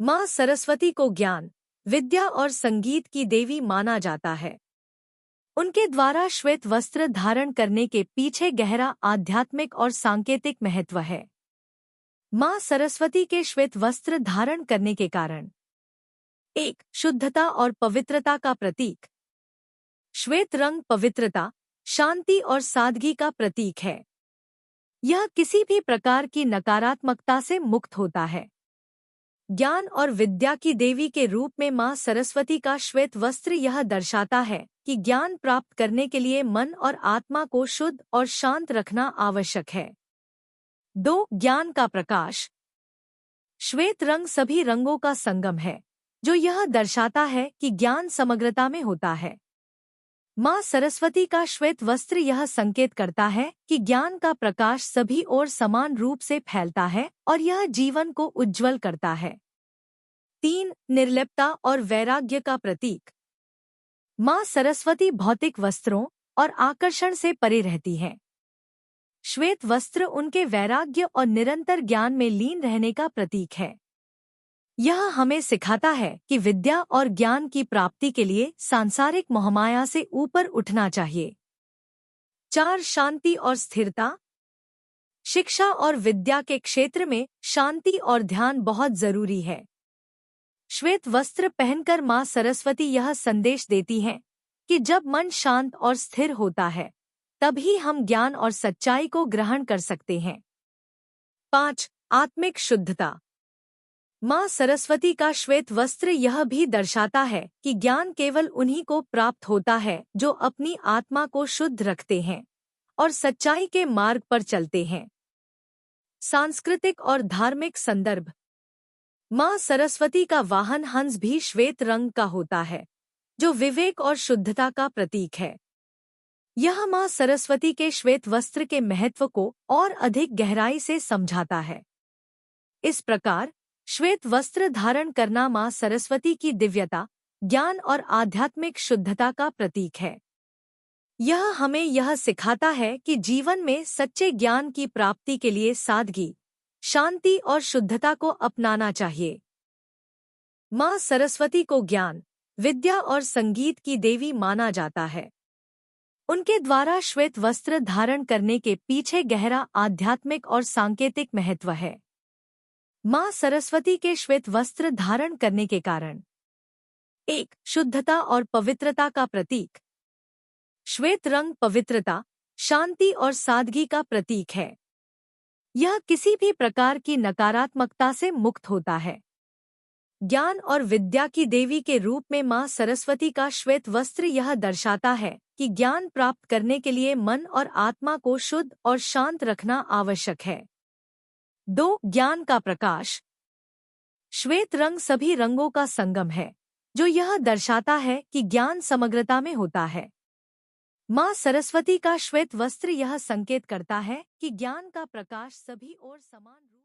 माँ सरस्वती को ज्ञान, विद्या और संगीत की देवी माना जाता है। उनके द्वारा श्वेत वस्त्र धारण करने के पीछे गहरा आध्यात्मिक और सांकेतिक महत्व है। माँ सरस्वती के श्वेत वस्त्र धारण करने के कारण: 1. शुद्धता और पवित्रता का प्रतीक। श्वेत रंग पवित्रता, शांति और सादगी का प्रतीक है। यह किसी भी प्रकार की नकारात्मकता से मुक्त होता है। ज्ञान और विद्या की देवी के रूप में माँ सरस्वती का श्वेत वस्त्र यह दर्शाता है कि ज्ञान प्राप्त करने के लिए मन और आत्मा को शुद्ध और शांत रखना आवश्यक है। 2. ज्ञान का प्रकाश। श्वेत रंग सभी रंगों का संगम है, जो यह दर्शाता है कि ज्ञान समग्रता में होता है। माँ सरस्वती का श्वेत वस्त्र यह संकेत करता है कि ज्ञान का प्रकाश सभी ओर समान रूप से फैलता है और यह जीवन को उज्ज्वल करता है। 3. निर्लिप्तता और वैराग्य का प्रतीक। माँ सरस्वती भौतिक वस्त्रों और आकर्षण से परे रहती हैं। श्वेत वस्त्र उनके वैराग्य और निरंतर ज्ञान में लीन रहने का प्रतीक है। यह हमें सिखाता है कि विद्या और ज्ञान की प्राप्ति के लिए सांसारिक मोहमाया से ऊपर उठना चाहिए। 4. शांति और स्थिरता। शिक्षा और विद्या के क्षेत्र में शांति और ध्यान बहुत जरूरी है। श्वेत वस्त्र पहनकर माँ सरस्वती यह संदेश देती हैं कि जब मन शांत और स्थिर होता है, तभी हम ज्ञान और सच्चाई को ग्रहण कर सकते हैं। 5. आत्मिक शुद्धता। माँ सरस्वती का श्वेत वस्त्र यह भी दर्शाता है कि ज्ञान केवल उन्हीं को प्राप्त होता है जो अपनी आत्मा को शुद्ध रखते हैं और सच्चाई के मार्ग पर चलते हैं। सांस्कृतिक और धार्मिक संदर्भ। माँ सरस्वती का वाहन हंस भी श्वेत रंग का होता है, जो विवेक और शुद्धता का प्रतीक है। यह माँ सरस्वती के श्वेत वस्त्र के महत्व को और अधिक गहराई से समझाता है। इस प्रकार श्वेत वस्त्र धारण करना माँ सरस्वती की दिव्यता, ज्ञान और आध्यात्मिक शुद्धता का प्रतीक है। यह हमें यह सिखाता है कि जीवन में सच्चे ज्ञान की प्राप्ति के लिए सादगी, शांति और शुद्धता को अपनाना चाहिए। माँ सरस्वती को ज्ञान, विद्या और संगीत की देवी माना जाता है। उनके द्वारा श्वेत वस्त्र धारण करने के पीछे गहरा आध्यात्मिक और सांकेतिक महत्व है। माँ सरस्वती के श्वेत वस्त्र धारण करने के कारण: 1. शुद्धता और पवित्रता का प्रतीक। श्वेत रंग पवित्रता, शांति और सादगी का प्रतीक है। यह किसी भी प्रकार की नकारात्मकता से मुक्त होता है। ज्ञान और विद्या की देवी के रूप में माँ सरस्वती का श्वेत वस्त्र यह दर्शाता है कि ज्ञान प्राप्त करने के लिए मन और आत्मा को शुद्ध और शांत रखना आवश्यक है। 2. ज्ञान का प्रकाश। श्वेत रंग सभी रंगों का संगम है, जो यह दर्शाता है कि ज्ञान समग्रता में होता है। माँ सरस्वती का श्वेत वस्त्र यह संकेत करता है कि ज्ञान का प्रकाश सभी ओर समान रूप